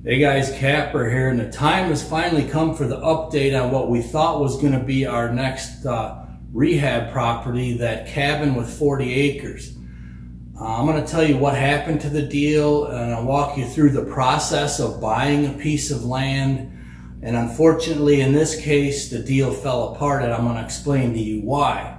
Hey guys, Kapper here, and the time has finally come for the update on what we thought was going to be our next rehab property, that cabin with 40 acres. I'm going to tell you what happened to the deal, and I'll walk you through the process of buying a piece of land. And unfortunately, in this case, the deal fell apart, and I'm going to explain to you why.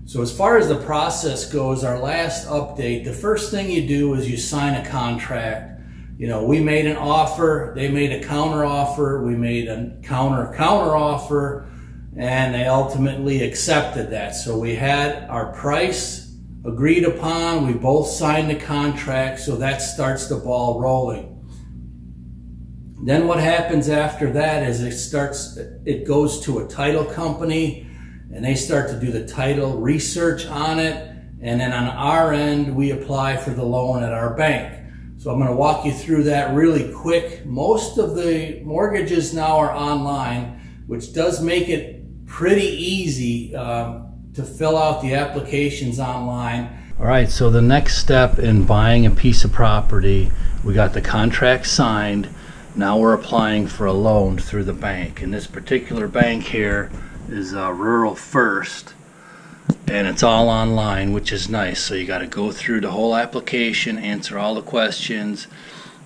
So as far as the process goes, our last update, the first thing you do is you sign a contract. You know, we made an offer, they made a counter offer, we made a counter offer, and they ultimately accepted that. So we had our price agreed upon, we both signed the contract, so that starts the ball rolling. Then what happens after that is it goes to a title company, and they start to do the title research on it, and then on our end, we apply for the loan at our bank. So I'm going to walk you through that really quick. Most of the mortgages now are online, which does make it pretty easy to fill out the applications online. All right, so the next step in buying a piece of property, we got the contract signed. Now we're applying for a loan through the bank. And this particular bank here is Rural First. And it's all online, which is nice. So you got to go through the whole application, answer all the questions.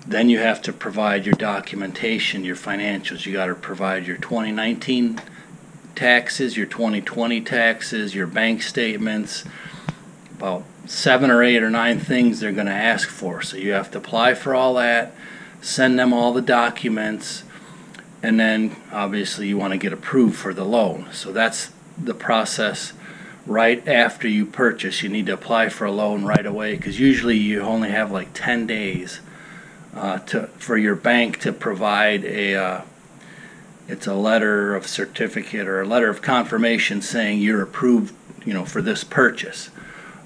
Then you have to provide your documentation, your financials. You got to provide your 2019 taxes, your 2020 taxes, your bank statements. About 7 or 8 or 9 things they're going to ask for. So you have to apply for all that, send them all the documents, and then obviously you want to get approved for the loan. So that's the process. Right after you purchase, you need to apply for a loan right away, because usually you only have like 10 days for your bank to provide it's a letter of certificate or a letter of confirmation saying you're approved, you know, for this purchase.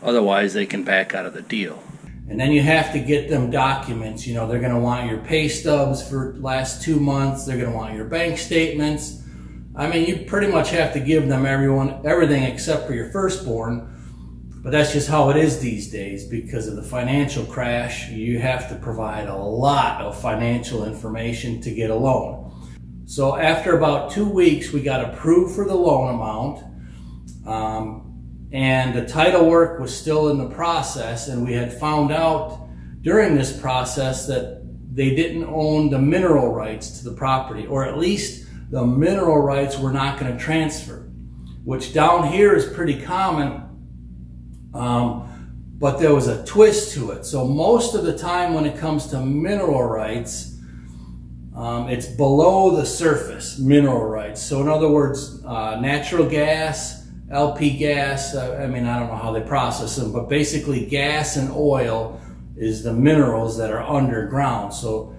Otherwise, they can back out of the deal. And then you have to get them documents. You know, they're going to want your pay stubs for the last 2 months. They're going to want your bank statements. I mean, you pretty much have to give them everything except for your firstborn, but that's just how it is these days. Because of the financial crash, you have to provide a lot of financial information to get a loan. So after about 2 weeks, we got approved for the loan amount, and the title work was still in the process, and we had found out during this process that they didn't own the mineral rights to the property, or at least the mineral rights were not going to transfer, which down here is pretty common, but there was a twist to it. So most of the time when it comes to mineral rights, it's below the surface, mineral rights. So in other words, natural gas, LP gas, I mean, I don't know how they process them, but basically gas and oil is the minerals that are underground. So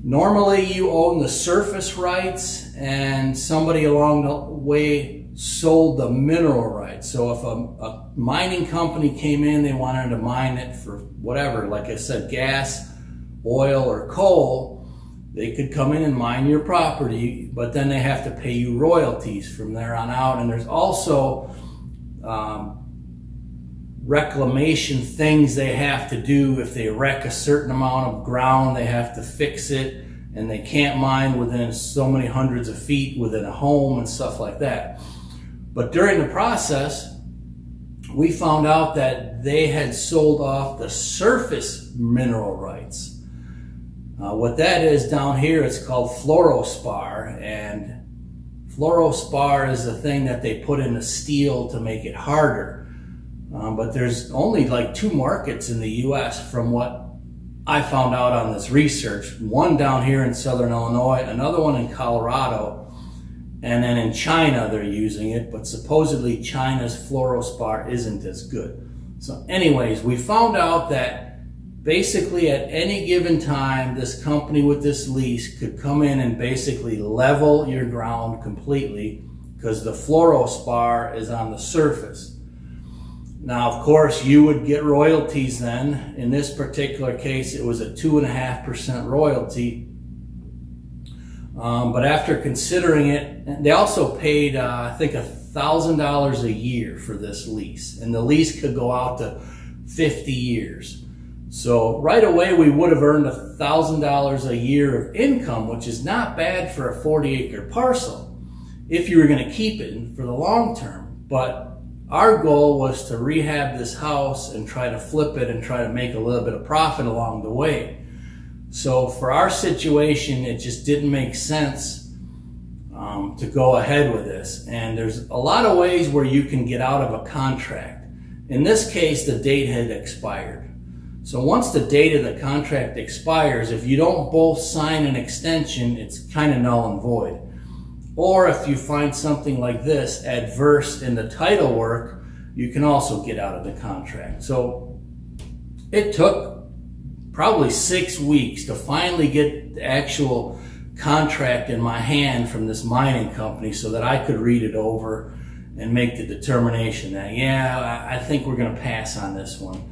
normally you own the surface rights, and somebody along the way sold the mineral rights. So if a mining company came in, they wanted to mine it for whatever, like I said, gas, oil, or coal, they could come in and mine your property, but then they have to pay you royalties from there on out. And there's also reclamation things they have to do. If they wreck a certain amount of ground, they have to fix it, and they can't mine within so many hundreds of feet within a home and stuff like that. But during the process, we found out that they had sold off the surface mineral rights. What that is down here, it's called fluorospar, and fluorospar is the thing that they put in the steel to make it harder. But there's only like 2 markets in the US from what I found out on this research. One down here in Southern Illinois, another one in Colorado, and then in China they're using it, but supposedly China's fluorospar isn't as good. So anyways, we found out that basically at any given time, this company with this lease could come in and basically level your ground completely, because the fluorospar is on the surface. Now, of course, you would get royalties then. In this particular case, it was a 2.5% royalty. But after considering it, they also paid, I think, $1,000 a year for this lease. And the lease could go out to 50 years. So right away we would have earned $1,000 a year of income, which is not bad for a 40-acre parcel if you were going to keep it for the long term. But our goal was to rehab this house and try to flip it and try to make a little bit of profit along the way. So for our situation, it just didn't make sense to go ahead with this. And there's a lot of ways where you can get out of a contract. In this case, the date had expired. So once the date of the contract expires, if you don't both sign an extension, it's kind of null and void. Or if you find something like this adverse in the title work, you can also get out of the contract. So it took probably 6 weeks to finally get the actual contract in my hand from this mining company so that I could read it over and make the determination that, yeah, I think we're going to pass on this one.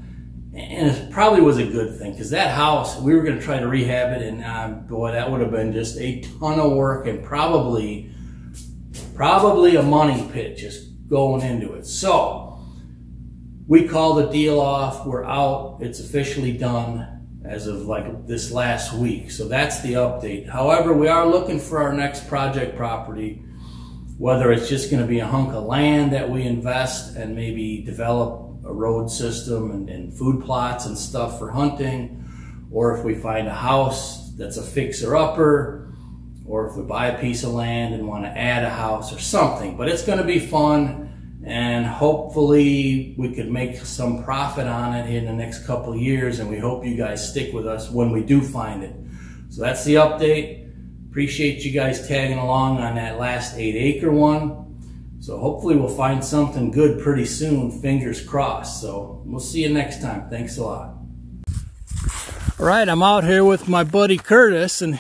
And it probably was a good thing, because that house, we were going to try to rehab it, and boy, that would have been just a ton of work and probably a money pit just going into it. So we called the deal off. We're out. It's officially done as of like this last week. So that's the update. However, we are looking for our next project property, whether it's just going to be a hunk of land that we invest and maybe develop a road system and food plots and stuff for hunting, or if we find a house that's a fixer-upper, or if we buy a piece of land and want to add a house or something. But it's going to be fun, and hopefully we could make some profit on it in the next couple of years, and we hope you guys stick with us when we do find it. So that's the update. Appreciate you guys tagging along on that last 8-acre one. So hopefully we'll find something good pretty soon, fingers crossed. So we'll see you next time. Thanks a lot. All right, I'm out here with my buddy Curtis, and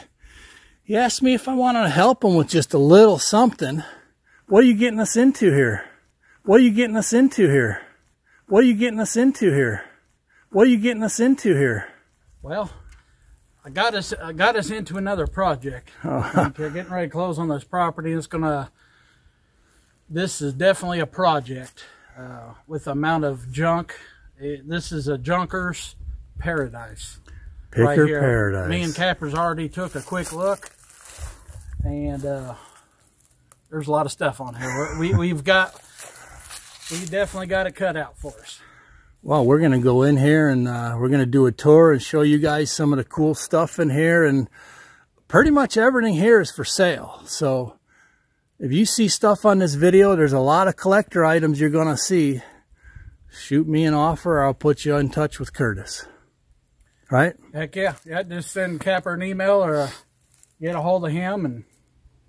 he asked me if I wanted to help him with just a little something. What are you getting us into here? What are you getting us into here? What are you getting us into here? What are you getting us into here? Well, I got us into another project. Oh. We're getting ready to close on this property. This is definitely a project with the amount of junk. This is a junker's paradise. Picker right here. paradise. Me and Kapper's already took a quick look, and there's a lot of stuff on here. We definitely got it cut out for us. Well, we're going to go in here and we're going to do a tour and show you guys some of the cool stuff in here. And pretty much everything here is for sale. So if you see stuff on this video, there's a lot of collector items you're going to see. Shoot me an offer, or I'll put you in touch with Curtis. Right? Heck yeah. Yeah, just send Kapper an email or get a hold of him, and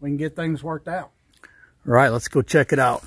we can get things worked out. All right, let's go check it out.